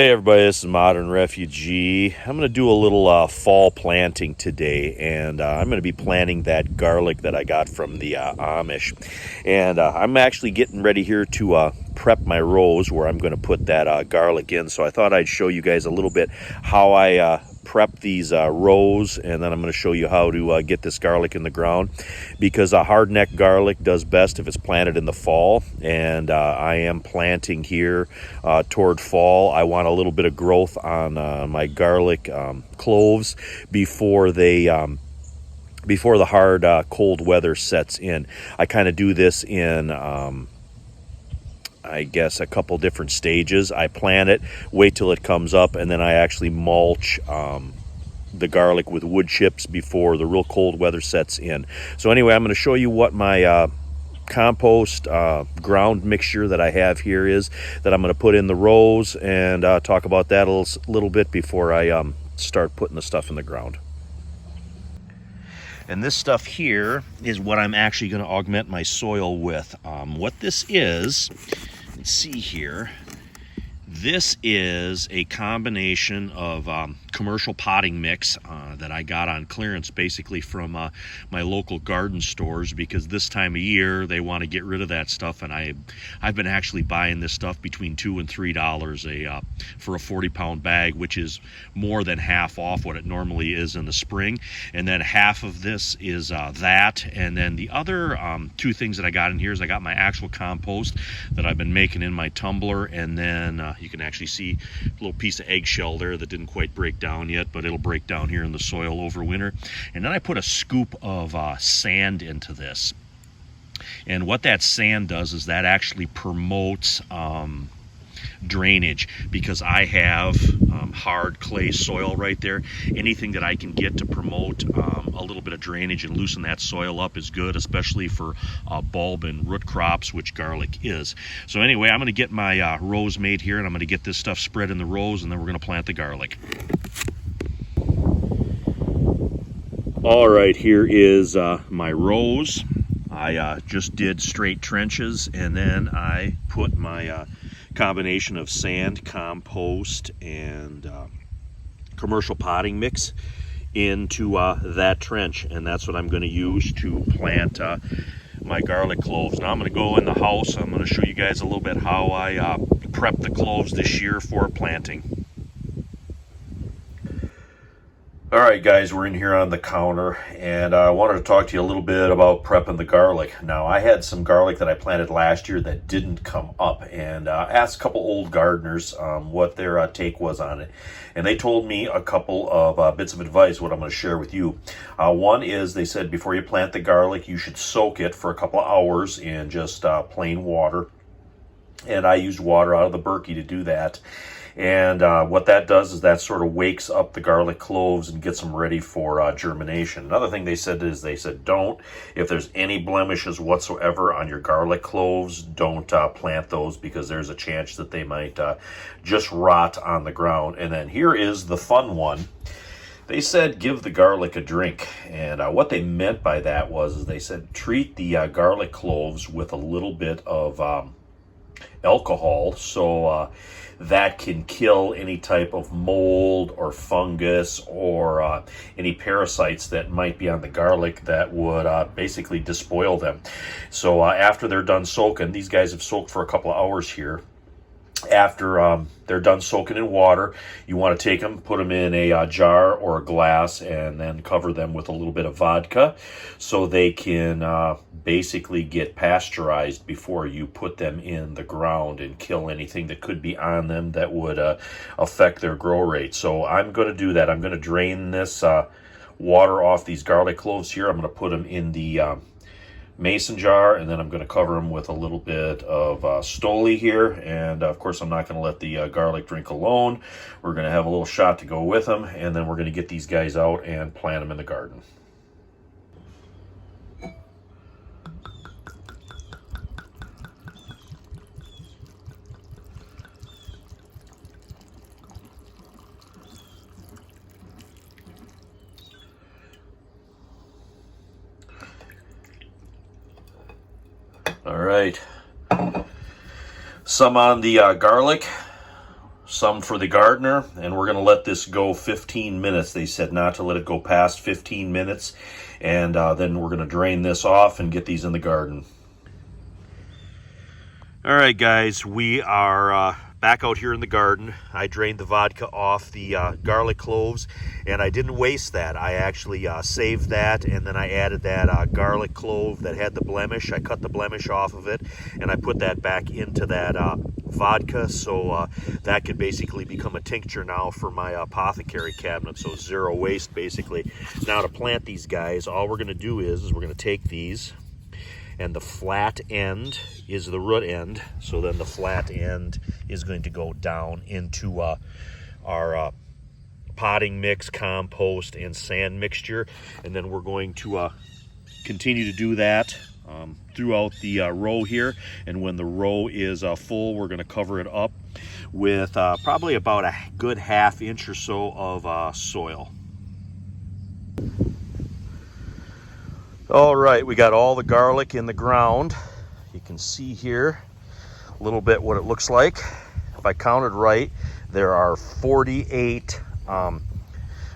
Hey everybody, this is Modern Refugee. I'm going to do a little fall planting today, and I'm going to be planting that garlic that I got from the Amish. And I'm actually getting ready here to prep my rows where I'm going to put that garlic in. So I thought I'd show you guys a little bit how I prep these rows, and then I'm going to show you how to get this garlic in the ground, because a hard-neck garlic does best if it's planted in the fall, and I am planting here toward fall. I want a little bit of growth on my garlic cloves before the hard cold weather sets in. I kind of do this in I guess a couple different stages. I plant it, wait till it comes up, and then I actually mulch the garlic with wood chips before the real cold weather sets in. So anyway, I'm going to show you what my compost ground mixture that I have here is, that I'm going to put in the rows, and talk about that a little bit before I start putting the stuff in the ground. And this stuff here is what I'm actually going to augment my soil with. What this is, let's see here. This is a combination of commercial potting mix that I got on clearance, basically from my local garden stores, because this time of year they want to get rid of that stuff, and I've been actually buying this stuff between $2 and $3 for a 40-pound bag, which is more than half off what it normally is in the spring. And then half of this is that, and then the other two things that I got in here is I got my actual compost that I've been making in my tumbler, and then you can actually see a little piece of eggshell there that didn't quite break down yet, but it'll break down here in the soil over winter. And then I put a scoop of sand into this. And what that sand does is that actually promotes drainage, because I have hard clay soil right there. Anything that I can get to promote a little bit of drainage and loosen that soil up is good, especially for bulb and root crops, which garlic is. So anyway, I'm going to get my rows made here, and I'm going to get this stuff spread in the rows, and then we're going to plant the garlic. All right, here is my rows. I just did straight trenches, and then I put my combination of sand, compost, and commercial potting mix into that trench, and that's what I'm going to use to plant my garlic cloves. Now I'm going to go in the house. I'm going to show you guys a little bit how I prep the cloves this year for planting. All right, guys, we're in here on the counter, and I wanted to talk to you a little bit about prepping the garlic. Now, I had some garlic that I planted last year that didn't come up, and asked a couple old gardeners what their take was on it. And they told me a couple of bits of advice, what I'm going to share with you. One is, they said before you plant the garlic, you should soak it for a couple of hours in just plain water. And I used water out of the Berkey to do that. And what that does is that sort of wakes up the garlic cloves and gets them ready for germination. Another thing they said is, don't, if there's any blemishes whatsoever on your garlic cloves, don't plant those, because there's a chance that they might just rot on the ground. And then here is the fun one. They said give the garlic a drink, and what they meant by that was they said treat the garlic cloves with a little bit of alcohol, so that can kill any type of mold or fungus or any parasites that might be on the garlic that would basically despoil them. So after they're done soaking, these guys have soaked for a couple of hours here. After they're done soaking in water, you want to take them, put them in a jar or a glass, and then cover them with a little bit of vodka so they can basically get pasteurized before you put them in the ground and kill anything that could be on them that would affect their grow rate. So I'm going to do that. I'm going to drain this water off these garlic cloves here. I'm going to put them in the mason jar, and then I'm going to cover them with a little bit of Stoli here. And of course, I'm not going to let the garlic drink alone. We're going to have a little shot to go with them, and then we're going to get these guys out and plant them in the garden. All right, some on the garlic, some for the gardener, and we're going to let this go 15 minutes. They said not to let it go past 15 minutes, and then we're going to drain this off and get these in the garden. All right, guys, we are back out here in the garden. I drained the vodka off the garlic cloves, and I didn't waste that. I actually saved that, and then I added that garlic clove that had the blemish. I cut the blemish off of it, and I put that back into that vodka, so that could basically become a tincture now for my apothecary cabinet, so zero waste, basically. Now, to plant these guys, all we're going to do is we're going to take these, and the flat end is the root end, so then the flat end is going to go down into our potting mix, compost, and sand mixture, and then we're going to continue to do that throughout the row here, and when the row is full, we're going to cover it up with probably about a good ½ inch or so of soil. All right, we got all the garlic in the ground. You can see here a little bit what it looks like. If I counted right, there are 48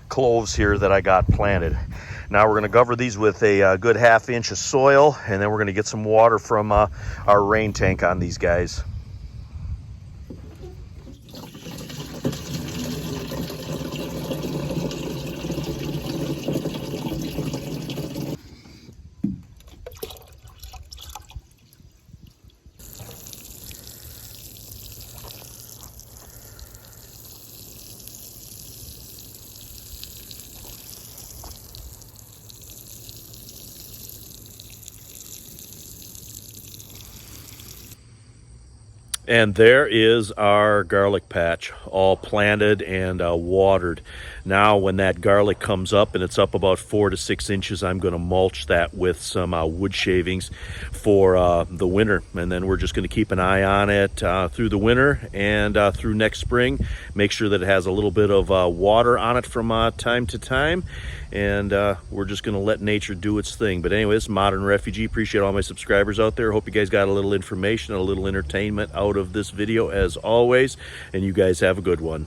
cloves here that I got planted. Now we're going to cover these with a good ½ inch of soil, and then we're going to get some water from our rain tank on these guys. And there is our garlic patch, all planted and watered. Now when that garlic comes up and it's up about 4 to 6 inches, I'm going to mulch that with some wood shavings for the winter. And then we're just going to keep an eye on it through the winter and through next spring. Make sure that it has a little bit of water on it from time to time. And we're just going to let nature do its thing. But anyways, Modern Refugee, appreciate all my subscribers out there. Hope you guys got a little information, a little entertainment out of this video as always. And you guys have a good one.